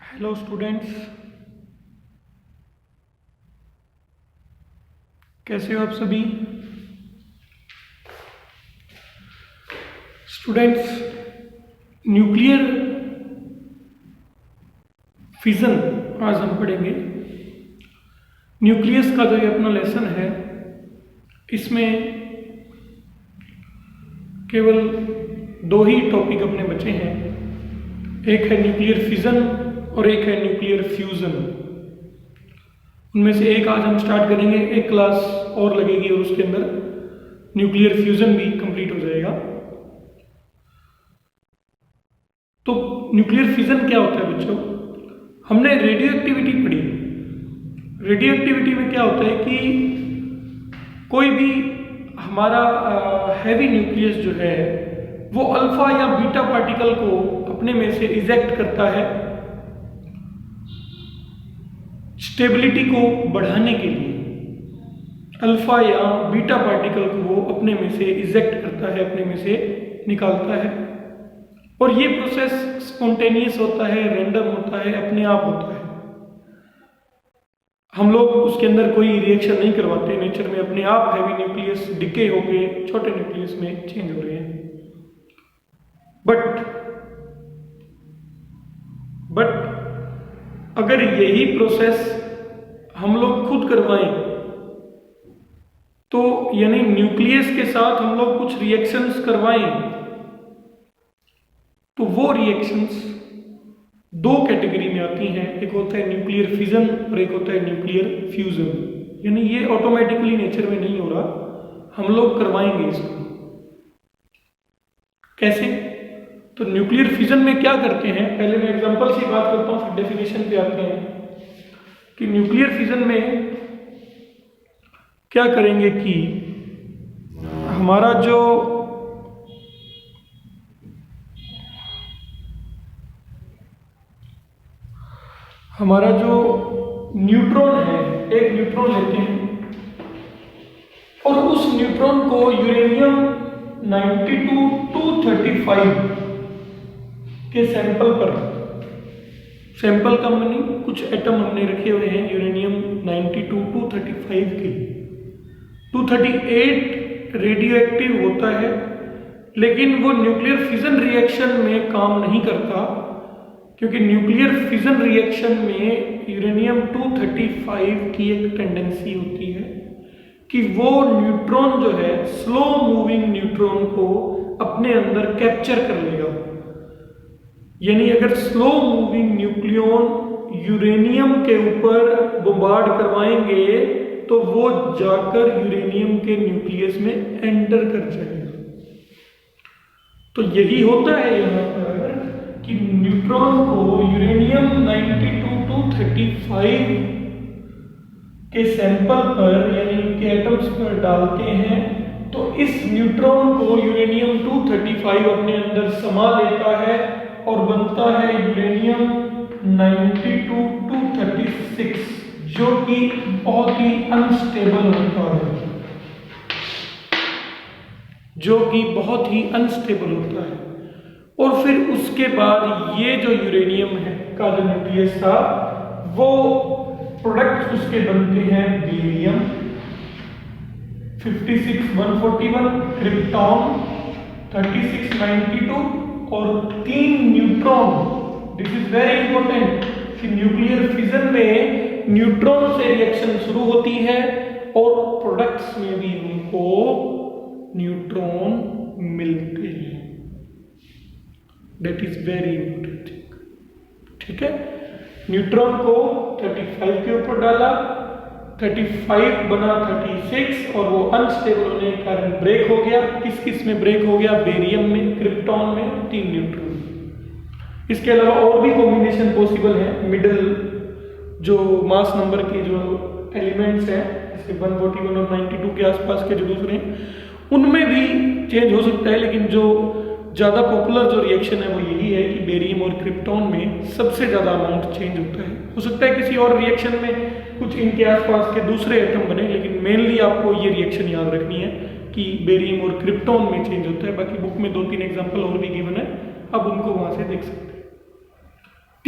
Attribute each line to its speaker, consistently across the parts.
Speaker 1: Hello students, कैसे हो आप सभी स्टूडेंट्स। न्यूक्लियर फिजन आज हम पढ़ेंगे। न्यूक्लियस का जो ये अपना लेसन है, इसमें केवल दो ही टॉपिक अपने बचे हैं। एक है न्यूक्लियर फिजन और एक है न्यूक्लियर फ्यूजन। उनमें से एक आज हम स्टार्ट करेंगे, एक क्लास और लगेगी और उसके अंदर न्यूक्लियर फ्यूजन भी कंप्लीट हो जाएगा। तो न्यूक्लियर फिजन क्या होता है बच्चों? हमने रेडियो एक्टिविटी पढ़ी। रेडियो एक्टिविटी में क्या होता है कि कोई भी हमारा हैवी न्यूक्लियस जो है वो अल्फा या बीटा पार्टिकल को अपने में से इजेक्ट करता है स्टेबिलिटी को बढ़ाने के लिए। अल्फा या बीटा पार्टिकल को वो अपने में से इजेक्ट करता है, अपने में से निकालता है। और ये प्रोसेस स्पॉन्टेनियस होता है, रैंडम होता है, अपने आप होता है। हम लोग उसके अंदर कोई रिएक्शन नहीं करवाते। नेचर में अपने आप हैवी न्यूक्लियस डिके होके छोटे न्यूक्लियस में चेंज हो रहे हैं। बट अगर यही प्रोसेस हम लोग खुद करवाएं तो यानी न्यूक्लियस के साथ हम लोग कुछ रिएक्शंस करवाएं तो वो रिएक्शंस दो कैटेगरी में आती हैं। एक होता है न्यूक्लियर फिजन और एक होता है न्यूक्लियर फ्यूजन। यानी ये ऑटोमेटिकली नेचर में नहीं हो रहा, हम लोग करवाएंगे इसको। कैसे? तो न्यूक्लियर फिजन में क्या करते हैं, पहले मैं एग्जांपल से बात करता हूं, फिर डेफिनेशन पे आते हैं कि न्यूक्लियर फिजन में क्या करेंगे कि हमारा जो न्यूट्रॉन है, एक न्यूट्रॉन लेते हैं और उस न्यूट्रॉन को यूरेनियम 92-235 के सैंपल पर, सैंपल का मानी कुछ एटम हमने रखे हुए हैं यूरेनियम 92-235 के। 238 रेडियो एक्टिव होता है, लेकिन वो न्यूक्लियर फिजन रिएक्शन में काम नहीं करता, क्योंकि न्यूक्लियर फिजन रिएक्शन में यूरेनियम 235 की एक टेंडेंसी होती है कि वो न्यूट्रॉन जो है, स्लो मूविंग न्यूट्रॉन को अपने अंदर कैप्चर कर लेगा। यानी अगर स्लो मूविंग न्यूक्लियन यूरेनियम के ऊपर बम्बार्ड करवाएंगे तो वो जाकर यूरेनियम के न्यूक्लियस में एंटर कर जाएगा। तो यही होता है यहां पर कि न्यूट्रॉन को यूरेनियम 92-235 के सैंपल पर यानी उनके एटम्स पर डालते हैं तो इस न्यूट्रॉन को यूरेनियम 235 अपने अंदर समा लेता है और बनता है यूरेनियम 92-236, जो कि बहुत ही अनस्टेबल होता है, और फिर उसके बाद ये जो यूरेनियम है का जो न्यूक्लियस था, वो प्रोडक्ट उसके बनते हैं बेरियम 56-141, क्रिप्टॉन 36-92 और 3 neutron. This is very important कि न्यूक्लियर फिजन में न्यूट्रॉन से रिएक्शन शुरू होती है और प्रोडक्ट्स में भी उनको न्यूट्रॉन मिलते हैं। That is very important. ठीक है, न्यूट्रॉन को 35 के ऊपर डाला, 35 बना 36 और वो अनस्टेबल होने के कारण ब्रेक हो गया। किस किस में ब्रेक हो गया? बेरियम में, क्रिप्टॉन में, 3 न्यूट्रॉन। इसके अलावा और भी कॉम्बिनेशन पॉसिबल है। मिडिल जो मास नंबर के जो एलिमेंट्स हैं, जैसे 141 और 92 के आसपास के जो दूसरे हैं, उनमें भी चेंज हो सकता है, लेकिन जो ज़्यादा पॉपुलर जो रिएक्शन है वो यही है कि बेरियम और क्रिप्टॉन में सबसे ज़्यादा अमाउंट चेंज होता है। हो सकता है किसी और रिएक्शन में कुछ इनके आसपास के दूसरे एटम बने, लेकिन मेनली आपको ये रिएक्शन याद रखनी है कि बेरियम और क्रिप्टॉन में चेंज होता है। बाकी बुक में 2-3 एग्जाम्पल और भी गिवन है, अब उनको वहाँ से देख सकते हैं।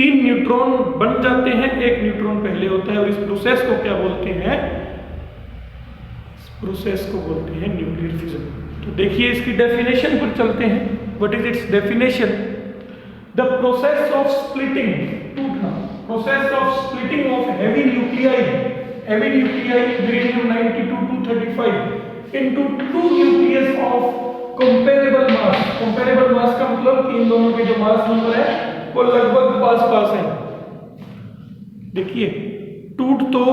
Speaker 1: 3 न्यूट्रॉन बन जाते हैं, 1 न्यूट्रॉन पहले होता है, और इस प्रोसेस को क्या बोलते हैं? इस प्रोसेस को बोलते हैं न्यूक्लियर फिजन। तो देखिए इसकी डेफिनेशन पर चलते हैं। What is its definition? The process of splitting, टूटना, process of splitting of heavy nuclei uranium 92-235 into 2 nucleus of comparable mass. Comparable mass का मतलब कि इन दोनों के जो मास नंबर है वो लगभग पास है। देखिए टूट तो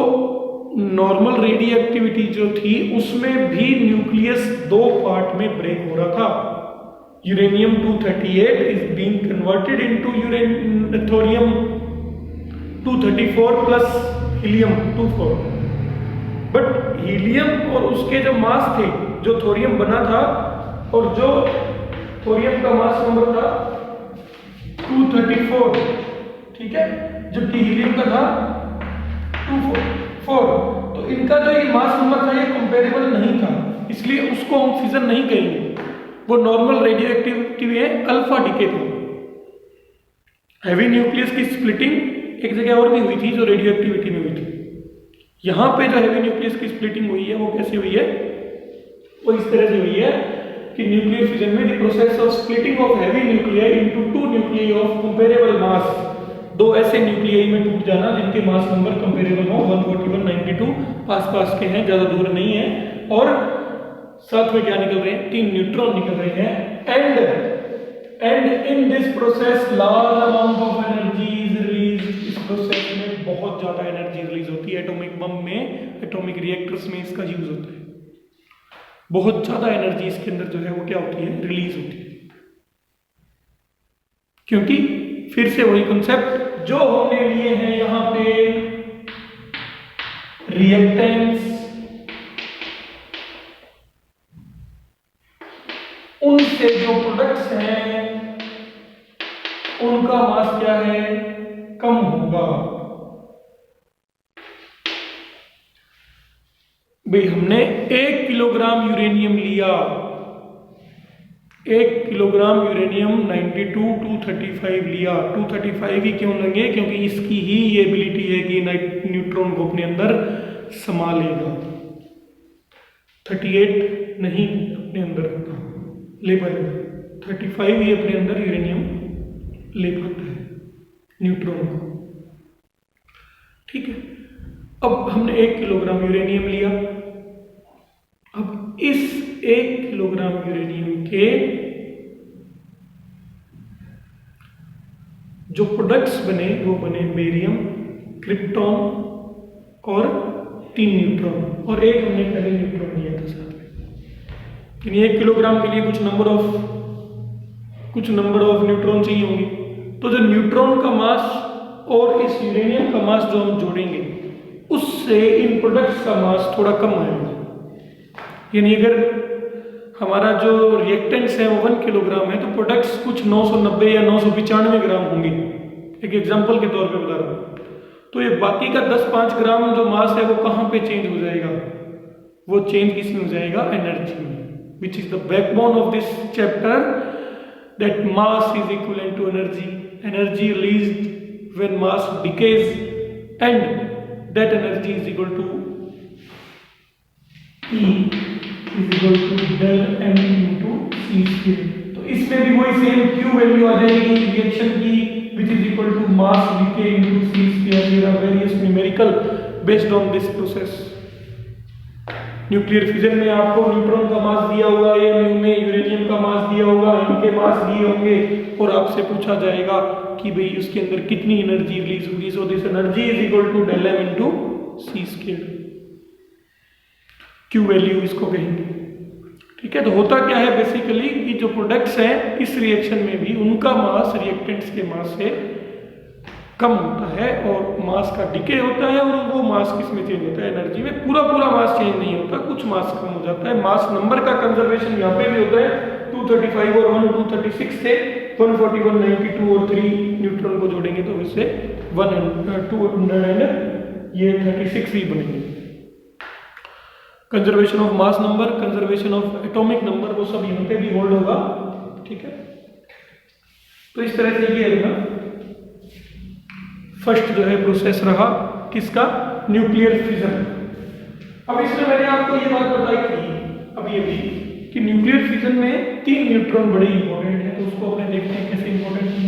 Speaker 1: नॉर्मल रेडियो एक्टिविटी जो थी उसमें भी न्यूक्लियस 2 पार्ट में ब्रेक हो रहा था। Uranium 238 is being converted into thorium 234 plus helium 24। But helium और उसके जो मास थे, जो थोरियम बना था और जो थोरियम का मास नंबर था 234, ठीक है, जबकि हीलियम का था 24। तो इनका जो ये मास नंबर था ये कंपेरेबल नहीं था, इसलिए उसको हम फिजन नहीं कहेंगे। वो नॉर्मल रेडियो एक्टिविटी है, अल्फा डीके था। हैवी न्यूक्लियस की स्प्लिटिंग एक जगह और भी हुई थी जो रेडियो एक्टिविटी में हुई थी। यहां पे जो हैवी न्यूक्लियस की स्प्लिटिंग हुई है वो कैसे हुई है? वो इस तरह से हुई है कि न्यूक्लियर फिजन में the process of splitting of heavy nuclei into 2 nuclei of comparable mass, 2 ऐसे न्यूक्लियाई में टूट जाना जिनके मास नंबर कंपेरेबल हो, 141, 92 पास के हैं, ज्यादा दूर नहीं है, और साथ में क्या निकल रहे हैं? 3 न्यूट्रॉन निकल रहे हैं। And in this process large amount of energy is release. इस प्रोसेस में बहुत ज्यादा एनर्जी रिलीज होती है। एटॉमिक बम में, एटॉमिक रिएक्टर्स में इसका यूज होता है। बहुत ज्यादा एनर्जी इसके अंदर जो है वो क्या होती है? रिलीज होती है। क्योंकि फिर से वही कॉन्सेप्ट जो हमने लिए हैं यहां पे, रिएक्टेंट्स, उनसे जो प्रोडक्ट्स हैं उनका मास क्या है? कम होगा। भाई हमने 1 किलोग्राम यूरेनियम लिया, 1 किलोग्राम यूरेनियम 92-235 लिया। 235 ही क्यों लेंगे? क्योंकि इसकी ही ये एबिलिटी है कि न्यूट्रॉन को अपने अंदर समा लेगा। 38 नहीं अपने अंदर ले पाएगा, 35 ही अपने अंदर यूरेनियम ले पाता है न्यूट्रॉन को। ठीक है, अब हमने 1 किलोग्राम यूरेनियम लिया। अब इस 1 किलोग्राम यूरेनियम के जो प्रोडक्ट्स बने वो बने बेरियम, क्रिप्टॉन और 3 न्यूट्रॉन, और एक हमने पहले न्यूट्रॉन लिया था साथ में। यानी 1 किलोग्राम के लिए कुछ नंबर ऑफ न्यूट्रॉन चाहिए होंगे। तो जो न्यूट्रॉन का मास और इस यूरेनियम का मास जो हम जोड़ेंगे उससे इन प्रोडक्ट्स का मास थोड़ा कम आएगा। यानी अगर हमारा जो रिएक्टेंट्स है वो 1 किलोग्राम है तो प्रोडक्ट्स कुछ 990 या 995 ग्राम होंगे, एक एग्जांपल के तौर पे बता रहा हूँ। तो ये बाकी का 10-5 ग्राम जो मास है वो कहाँ पे चेंज हो जाएगा? वो चेंज किसमें हो जाएगा? एनर्जी में, which is the backbone of this chapter, that mass is equivalent to energy released when mass decays, and that energy is equal to E is equal to del m into c square। तो इसमें भी वही same Q value आ जाएगी reaction की, which is equal to mass decay into c square। There are various numerical based on this process। Nuclear fission में आपको neutron का मास दिया होगा, एएमयू में यूरेनियम का मास दिया होगा, इनके मास दिए होंगे और आपसे पूछा जाएगा कि भाई उसके अंदर कितनी एनर्जी रिलीज होगी। So this energy is equal to del m into c square, Q value इसको कहेंगे। ठीक है, तो होता क्या है बेसिकली कि जो प्रोडक्ट्स हैं इस रिएक्शन में भी उनका मास रिएक्टेंट्स के मास से कम होता है और मास का डिके होता है, और वो मास किस में चेंज होता है? एनर्जी में। पूरा मास चेंज नहीं होता, कुछ मास कम हो जाता है। मास नंबर का कंजर्वेशन यहाँ पे भी होता है। 235 और 1 236 से 141, 92 और 3 न्यूट्रॉन को जोड़ेंगे तो इससे 200 एंड ये 36 ही बनेंगे। Conservation of mass number, conservation of atomic number, वो सब यहाँ पे भी होल्ड होगा। ठीक है, तो इस तरह से ये है ना। फर्स्ट जो है प्रोसेस रहा किसका, न्यूक्लियर फिजन। अब इसमें मैंने आपको ये बात बताई थी अभी कि न्यूक्लियर फिजन में 3 न्यूट्रॉन बड़े इंपॉर्टेंट है, तो उसको अपने देखते हैं कैसे इंपॉर्टेंट है।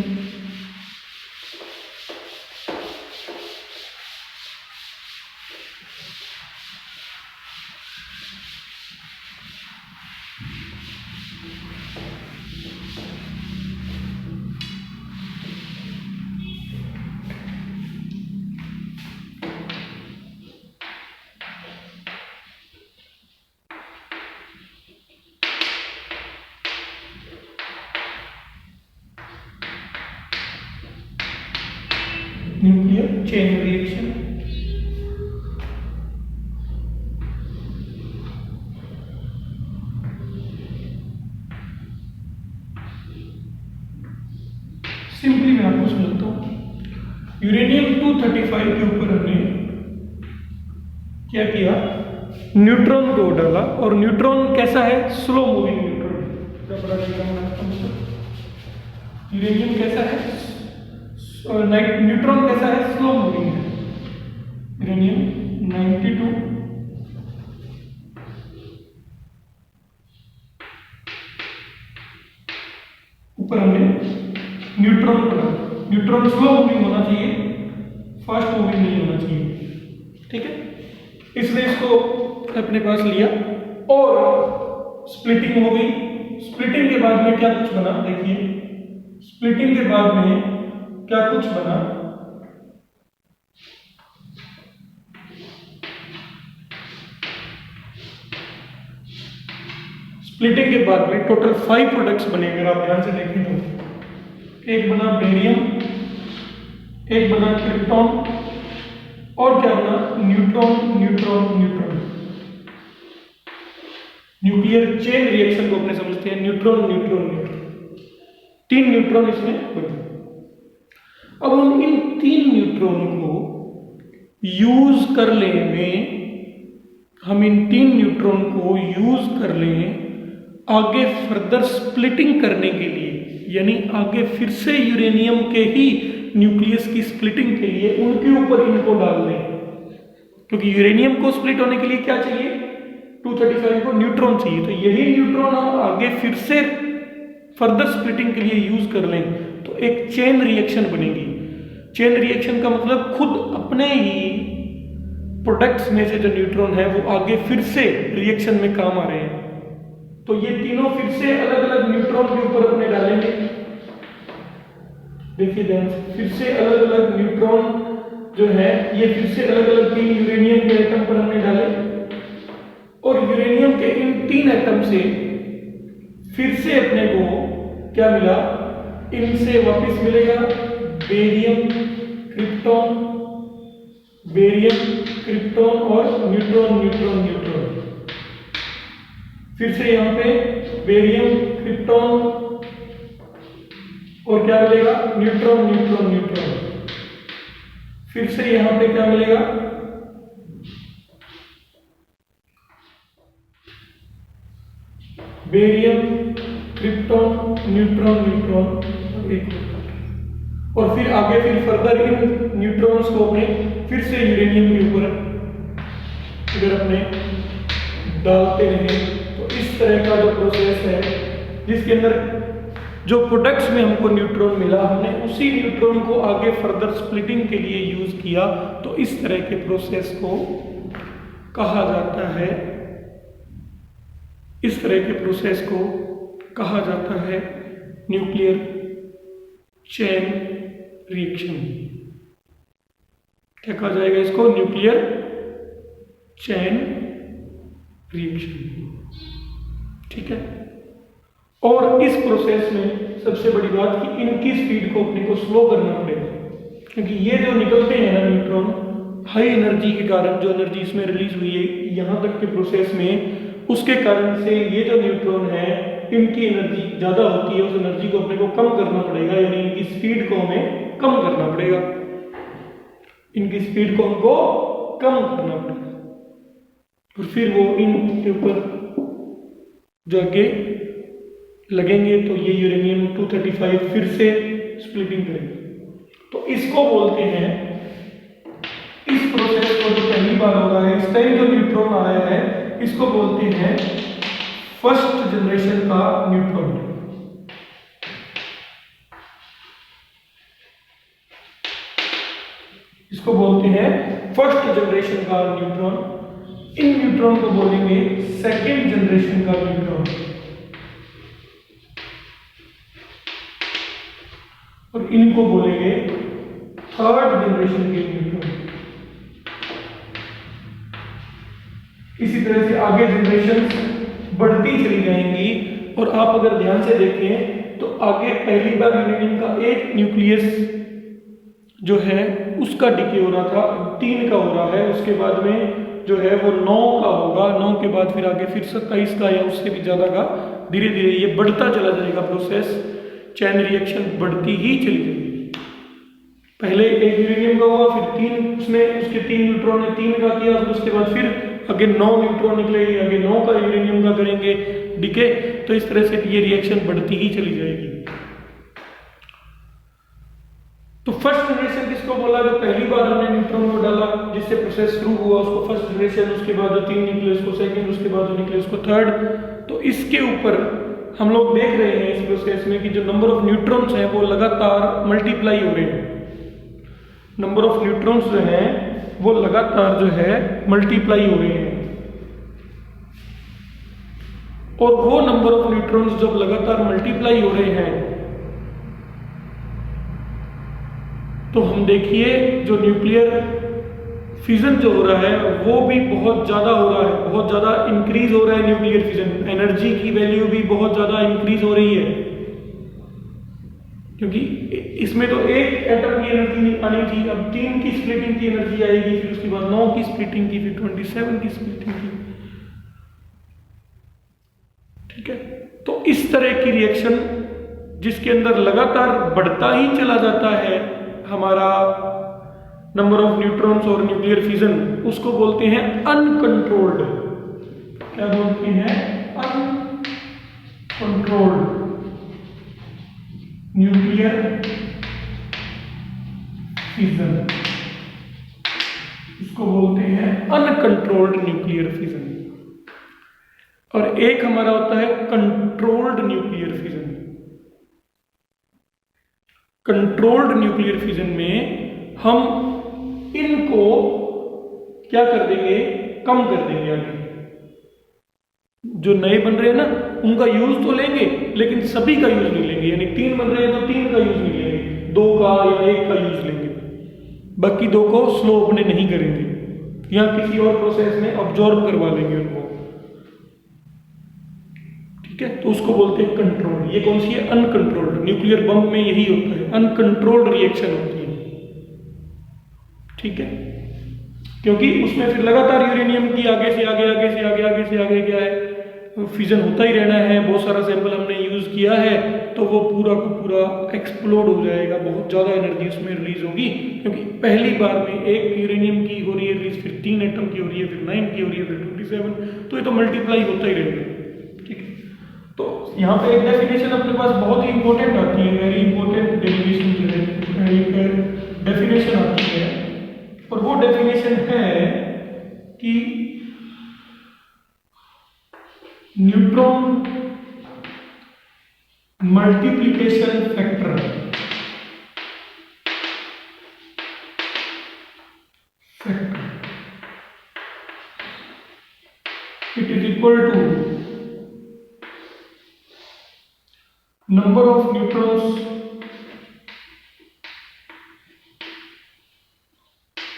Speaker 1: Nuclear chain reaction. सिंपली मैं आपको समझाता हूं। यूरेनियम 235 के ऊपर हमने क्या किया, न्यूट्रॉन को डाला, और न्यूट्रॉन कैसा है, स्लो मूविंग न्यूट्रॉन। यूरेनियम कैसा है, न्यूट्रॉन कैसा है, स्लो मूविंग है। यूरेनियम 92 ऊपर हमने न्यूट्रॉन पढ़ा। न्यूट्रॉन स्लो मूविंग होना चाहिए, फास्ट मूविंग नहीं होना चाहिए, ठीक है। इसलिए इसको अपने पास लिया और स्प्लिटिंग हो गई। स्प्लिटिंग के बाद में क्या कुछ बना, देखिए स्प्लिटिंग के बाद में क्या कुछ बना, स्प्लिटिंग के बाद में टोटल 5 प्रोडक्ट्स बने। अगर आप ध्यान से देखें तो एक बना बेरियम, एक बना क्रिप्टॉन, और क्या बना, neutron neutron neutron. Nuclear chain reaction को अपने समझते हैं, न्यूट्रॉन न्यूट्रॉन न्यूट्रॉन, 3 न्यूट्रॉन इसमें बने। अब हम इन 3 न्यूट्रॉन को यूज कर लें, हम इन 3 न्यूट्रॉन को यूज कर लें आगे फर्दर स्प्लिटिंग करने के लिए, यानी आगे फिर से यूरेनियम के ही न्यूक्लियस की स्प्लिटिंग के लिए उनके ऊपर इनको डाल दें। क्योंकि यूरेनियम को स्प्लिट होने के लिए क्या चाहिए, 235 को न्यूट्रॉन चाहिए, तो यही न्यूट्रॉन हम आगे फिर से फर्दर स्प्लिटिंग के लिए यूज कर लें तो एक चेन रिएक्शन बनेगी। चेन रिएक्शन का मतलब खुद अपने ही प्रोडक्ट्स में से जो न्यूट्रॉन है वो आगे फिर से रिएक्शन में काम आ रहे हैं। तो ये तीनों फिर से अलग अलग न्यूट्रॉन के ऊपर अपने डालेंगे। देखिए ध्यान से, फिर से अलग अलग न्यूट्रॉन जो है ये फिर से अलग अलग 3 यूरेनियम के एटम पर हमने डाले, और यूरेनियम के इन 3 एटम से फिर से अपने को क्या मिला, इनसे वापस मिलेगा बेरियम क्रिप्टॉन, बेरियम क्रिप्टॉन और न्यूट्रॉन न्यूट्रॉन न्यूट्रॉन। फिर से यहां पे बेरियम क्रिप्टॉन और क्या मिलेगा, न्यूट्रॉन न्यूट्रॉन न्यूट्रॉन। फिर से यहां पे क्या मिलेगा, बेरियम क्रिप्टॉन न्यूट्रॉन न्यूट्रॉन, एक और फिर आगे फिर फर्दर इन न्यूट्रॉन्स को अपने फिर से यूरेनियम के ऊपर अगर अपने डालते रहे तो इस तरह का जो प्रोसेस है जिसके अंदर जो प्रोडक्ट्स में हमको न्यूट्रॉन मिला हमने उसी न्यूट्रॉन को आगे फर्दर स्प्लिटिंग के लिए यूज किया, तो इस तरह के प्रोसेस को कहा जाता है, इस तरह के प्रोसेस को कहा जाता है न्यूक्लियर चेन रिएक्शन। क्या कहा जाएगा इसको, न्यूक्लियर चेन रिएक्शन, ठीक है। और इस प्रोसेस में सबसे बड़ी बात कि इनकी स्पीड को अपने को स्लो करना पड़ेगा, क्योंकि ये जो निकलते हैं ना न्यूट्रॉन हाई एनर्जी के कारण, जो एनर्जी इसमें रिलीज हुई है यहाँ तक के प्रोसेस में, उसके कारण से ये जो न्यूट्रॉन है इनकी एनर्जी ज़्यादा होती है, उस एनर्जी को अपने को कम करना पड़ेगा, यानी इनकी स्पीड को हमें कम करना पड़ेगा, इनकी स्पीड को हमको कम करना पड़ेगा, और फिर वो इनके ऊपर जाके लगेंगे तो ये यूरेनियम 235 फिर से स्प्लिटिंग करेगा। तो इसको बोलते हैं, इस प्रोसेस को जो पहली बार हो रहा है, इस टाइम जो न्यूट्रॉन आया है, इसको बोलते हैं फर्स्ट जनरेशन का न्यूट्रॉन। इसको बोलते हैं फर्स्ट जनरेशन का न्यूट्रॉन। इन न्यूट्रॉन को बोलेंगे सेकेंड जनरेशन का न्यूट्रॉन, और इनको बोलेंगे थर्ड जनरेशन के न्यूट्रॉन। इसी तरह से आगे जनरेशन बढ़ती चली जाएंगी, और आप अगर ध्यान से देखें तो आगे पहली बार यूरेनियम का एक न्यूक्लियस जो है उसका डिके हो रहा था, 3 का हो रहा है, उसके बाद में जो है वो 9 का होगा, 9 के बाद फिर आगे फिर 27 का या उससे भी ज़्यादा का, धीरे धीरे ये बढ़ता चला जाएगा प्रोसेस, चैन रिएक्शन बढ़ती ही चली जाएगी। पहले एक यूरेनियम का हुआ, फिर 3 उसने उसके 3 न्यूट्रॉन ने 3 का किया, फिर उसके बाद फिर आगे 9 न्यूट्रॉन निकलेगी, आगे 9 का यूरेनियम का करेंगे डिके, तो इस तरह से ये रिएक्शन बढ़ती ही चली जाएगी। तो फर्स्ट जनरेशन किसको बोला, जो पहली बार हमने न्यूट्रॉन को डाला जिससे प्रोसेस शुरू हुआ उसको फर्स्ट जनरेशन, उसके बाद जो 3 निकले उसको सेकंड, उसके बाद जो निकले उसको थर्ड। तो इसके ऊपर हम लोग देख रहे हैं इस प्रोसेस में कि जो नंबर ऑफ न्यूट्रॉन्स हैं वो लगातार मल्टीप्लाई हो रहे हैं। नंबर ऑफ न्यूट्रॉन्स जो हैं वो लगातार जो है मल्टीप्लाई हो रहे हैं, और वो नंबर ऑफ न्यूट्रॉन्स जब लगातार मल्टीप्लाई हो रहे हैं तो हम देखिए जो न्यूक्लियर फिजन जो हो रहा है वो भी बहुत ज़्यादा हो रहा है, बहुत ज़्यादा इंक्रीज हो रहा है न्यूक्लियर फिजन, एनर्जी की वैल्यू भी बहुत ज़्यादा इंक्रीज हो रही है, क्योंकि इसमें तो एक एटम की एनर्जी आनी थी, अब 3 की स्प्लिटिंग की एनर्जी आएगी, फिर उसके बाद 9 की स्प्लिटिंग की, फिर 27 की स्प्लिटिंग की। ठीक है, तो इस तरह की रिएक्शन जिसके अंदर लगातार बढ़ता ही चला जाता है हमारा नंबर ऑफ न्यूट्रॉन्स और न्यूक्लियर फिजन, उसको बोलते हैं अनकंट्रोल्ड। क्या बोलते हैं? Uncontrolled nuclear fission. इसको बोलते हैं अनकंट्रोल्ड न्यूक्लियर फिजन। और एक हमारा होता है controlled nuclear fission. Controlled nuclear fission में हम इनको क्या कर देंगे? कम कर देंगे। आगे जो नए बन रहे हैं ना उनका यूज तो लेंगे, लेकिन सभी का यूज नहीं लेंगे। यानी 3 बन रहे हैं तो 3 का यूज नहीं लेंगे, 2 का या 1 का यूज लेंगे, बाकी 2 को स्लो अपने नहीं करेंगे या किसी और प्रोसेस में ऑब्जॉर्व करवा लेंगे उनको। ठीक है, तो उसको बोलते हैं कंट्रोल। ये कौन सी है? अनकंट्रोल्ड। न्यूक्लियर बम में यही होता है, अनकंट्रोल्ड रिएक्शन होती है। ठीक है, क्योंकि उसमें फिर लगातार यूरेनियम की आगे से आगे, आगे से आगे, आगे से आगे क्या है फिजन होता ही रहना है। बहुत सारा सैंपल हमने यूज किया है तो वो पूरा का पूरा एक्सप्लोड हो जाएगा, बहुत ज़्यादा एनर्जी उसमें रिलीज होगी, क्योंकि पहली बार में एक यूरेनियम की हो रही है रिलीज, फिर 3 एटम की हो रही है, फिर 9 की हो रही है, फिर 27, तो ये तो मल्टीप्लाई होता ही रहेगा। ठीक है, तो यहाँ पे एक डेफिनेशन अपने पास बहुत ही इंपॉर्टेंट आती है, वेरी इंपॉर्टेंट डेफिनेशन आती है, और वो डेफिनेशन है कि neutron multiplication factor it is equal to number of neutrons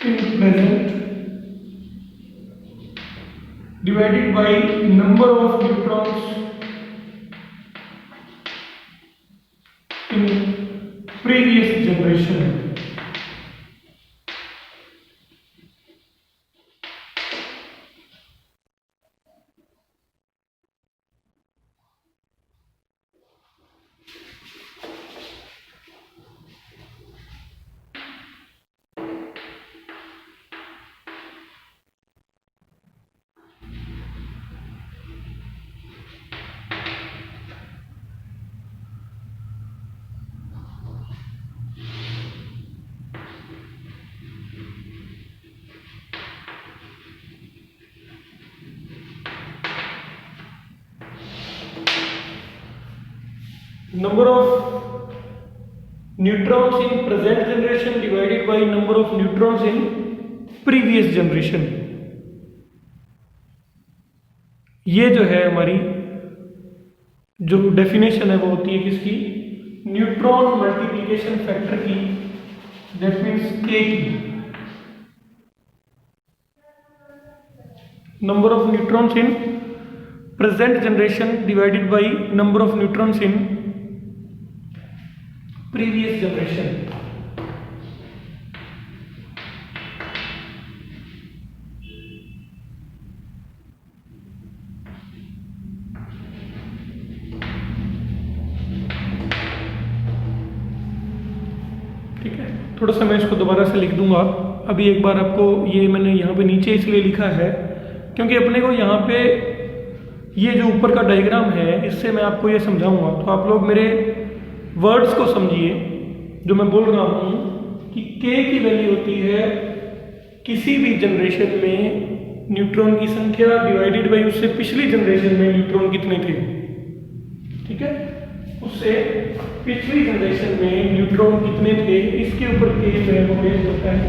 Speaker 1: in present divided by number of neutrons in previous generation. Number of neutrons in present generation divided by number of neutrons in previous generation. ये जो है हमारी जो definition है वो होती है किसकी, न्यूट्रॉन मल्टीप्लिकेशन फैक्टर की, दैट मीन्स के की। Number of neutrons in present generation divided by number of neutrons in previous generation. ठीक है, थोड़ा सा मैं इसको दोबारा से लिख दूंगा। अभी एक बार आपको, ये मैंने यहाँ पे नीचे इसलिए लिखा है क्योंकि अपने को यहाँ पे ये जो ऊपर का डायग्राम है इससे मैं आपको ये समझाऊंगा, तो आप लोग मेरे वर्ड्स को समझिए जो मैं बोल रहा हूँ कि k की वैल्यू होती है किसी भी जनरेशन में न्यूट्रॉन की संख्या डिवाइडेड बाई उससे पिछली जनरेशन में न्यूट्रॉन कितने थे। ठीक है, उससे पिछली जनरेशन में न्यूट्रॉन कितने थे, इसके ऊपर k जो है वो बेस होता है।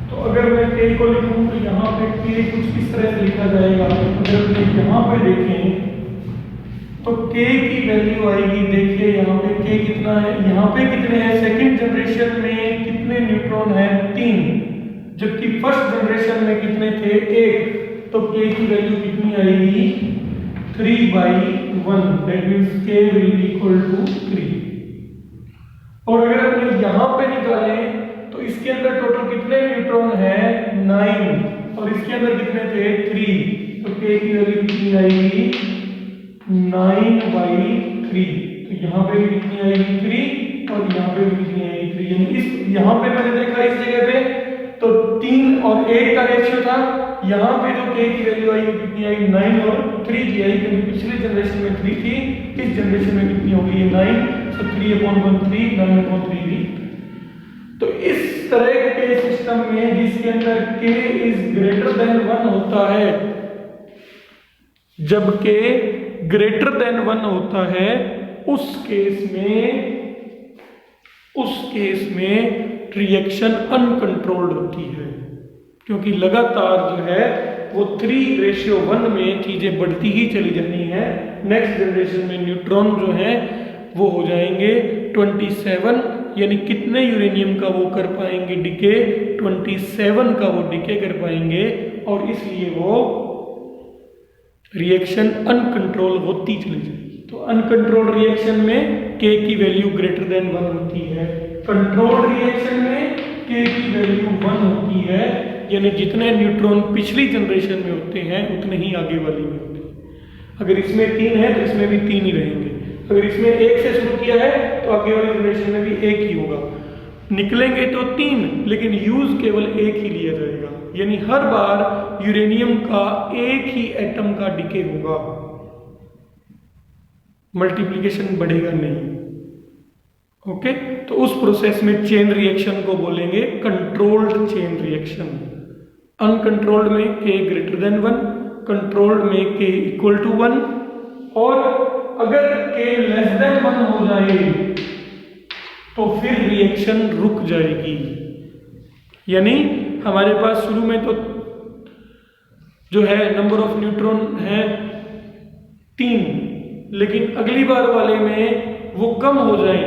Speaker 1: तो अगर मैं k को लिखूं तो यहाँ पे k कुछ इस तरह से लिखा जाएगा। अगर मैं यहाँ पे देखें तो k की वैल्यू आएगी, देखिए यहाँ पे k कितना है, यहाँ पे कितने हैं, सेकंड जनरेशन में कितने न्यूट्रॉन हैं, 3, जबकि फर्स्ट जनरेशन में कितने थे, 1। तो k की वैल्यू कितनी आएगी, 3/1, that means k will be equal to 3। और अगर अपने यहाँ पे निकालें तो इसके अंदर टोटल कितने न्यूट्रॉन हैं, 9, और इसके अंदर कितने थे, 3। तो k की वैल्यू कितनी आएगी, 9/3। तो यहाँ पे भी कितनी आएगी, 3, और यहाँ पे भी कितनी आएगी, 3। यानी इस यहाँ पे मैंने देखा इस जगह पे तो 3 और 1 का रेशियो था, यहाँ पे जो k की वैल्यू आई वो कितनी आई, 9 और 3 की आई, क्योंकि पिछले जनरेशन में 3 थी, इस जनरेशन में कितनी हो गई है, 9। तो 3/1 9/3 भी। तो इस तरह के सिस्टम में जिसके अंदर k इज ग्रेटर देन 1 होता है, जब k ग्रेटर देन 1 होता है, उस केस में रिएक्शन अनकंट्रोल्ड होती है, क्योंकि लगातार जो है वो 3:1 में चीजें बढ़ती ही चली जानी है। नेक्स्ट जनरेशन में न्यूट्रॉन जो है वो हो जाएंगे 27, यानी कितने यूरेनियम का वो कर पाएंगे डिके, 27 का वो डिके कर पाएंगे, और इसलिए वो रिएक्शन अनकंट्रोल होती चली जाएगी। तो अनकंट्रोल्ड रिएक्शन में k की वैल्यू ग्रेटर देन 1 होती है, कंट्रोल्ड रिएक्शन में k की वैल्यू 1 होती है, यानी जितने न्यूट्रॉन पिछली जनरेशन में होते हैं उतने ही आगे वाली में होते हैं। अगर इसमें 3 है तो इसमें भी 3 ही रहेंगे, अगर इसमें 1 से शुरू किया है तो आगे वाली जनरेशन में भी 1 ही होगा। निकलेंगे तो 3, लेकिन यूज केवल 1 ही लिया जाएगा, यानी हर बार यूरेनियम का एक ही एटम का डिके होगा, मल्टीप्लिकेशन बढ़ेगा नहीं। ओके, तो उस प्रोसेस में चेन रिएक्शन को बोलेंगे कंट्रोल्ड चेन रिएक्शन। अनकंट्रोल्ड में k ग्रेटर देन 1, कंट्रोल्ड में k इक्वल टू 1, और अगर k लेस देन 1 हो जाए तो फिर रिएक्शन रुक जाएगी। यानी हमारे पास शुरू में तो जो है नंबर ऑफ न्यूट्रॉन है 3, लेकिन अगली बार वाले में वो कम हो जाए,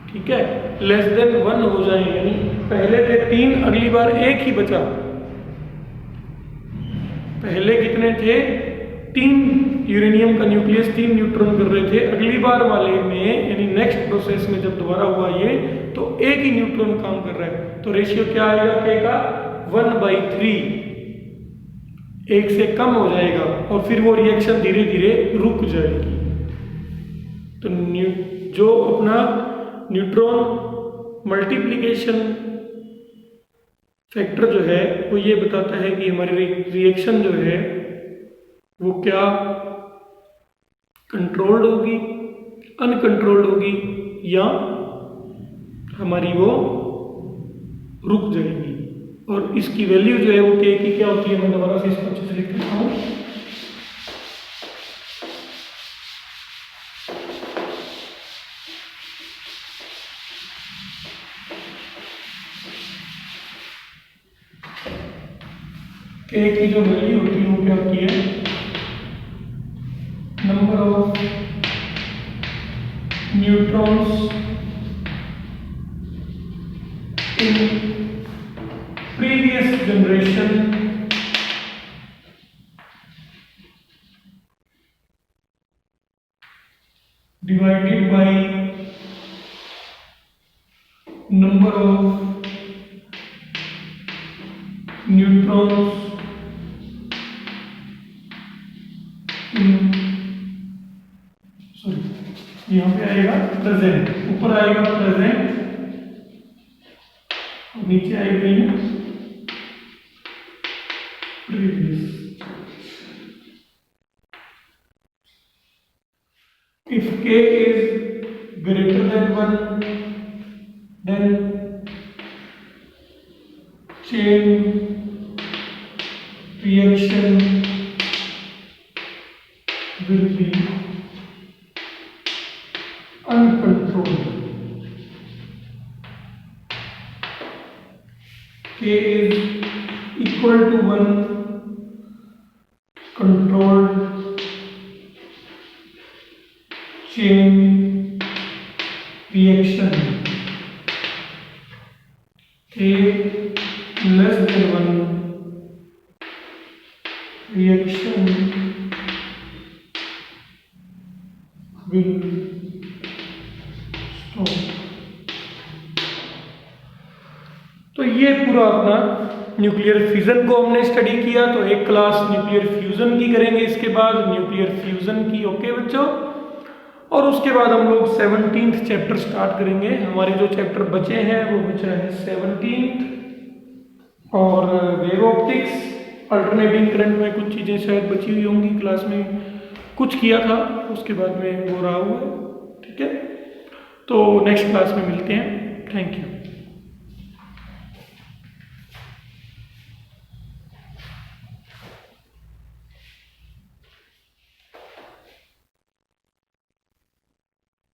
Speaker 1: ठीक है, लेस देन 1 हो जाए, यानी पहले थे 3, अगली बार 1 ही बचा। पहले कितने थे, 3 यूरेनियम का न्यूक्लियस 3 न्यूट्रॉन कर रहे थे, अगली बार वाले में यानी नेक्स्ट प्रोसेस में जब दोबारा हुआ ये तो 1 ही न्यूट्रॉन काम कर रहा है, तो रेशियो क्या आएगा k का, 1/3, 1 से कम हो जाएगा, और फिर वो रिएक्शन धीरे धीरे रुक जाएगी। तो जो अपना न्यूट्रॉन मल्टीप्लिकेशन फैक्टर जो है वो ये बताता है कि हमारी रिएक्शन जो है वो क्या कंट्रोल्ड होगी, अनकंट्रोल्ड होगी, या हमारी वो रुक जाएगी। और इसकी वैल्यू जो है वो k की क्या होती है, मैं दोबारा से इसको अच्छे से लिख देता हूँ। के की जो वैल्यू होती है वो क्या होती है, number of neutrons in previous generation divided by number of neutrons in, sorry यहाँ पे आएगा प्रेजेंट, ऊपर आएगा प्रेजेंट और नीचे आएगी previous. If k is greater than 1, then chain reaction will be uncontrolled. K is equal to 1, controlled chain reaction. K less than 1, reaction will stop. तो ये पूरा अपना न्यूक्लियर फ्यूजन को हमने स्टडी किया। तो एक क्लास न्यूक्लियर फ्यूजन की करेंगे, इसके बाद न्यूक्लियर फ्यूजन की। ओके बच्चों, और उसके बाद हम लोग 17th चैप्टर स्टार्ट करेंगे। हमारे जो चैप्टर बचे हैं वो बचा है 17th और वेव ऑप्टिक्स, अल्टरनेटिंग करंट में कुछ चीज़ें शायद बची हुई होंगी, क्लास में कुछ किया था उसके बाद में वो रहा हुआ है। ठीक है, तो नेक्स्ट क्लास में मिलते हैं। Thank you.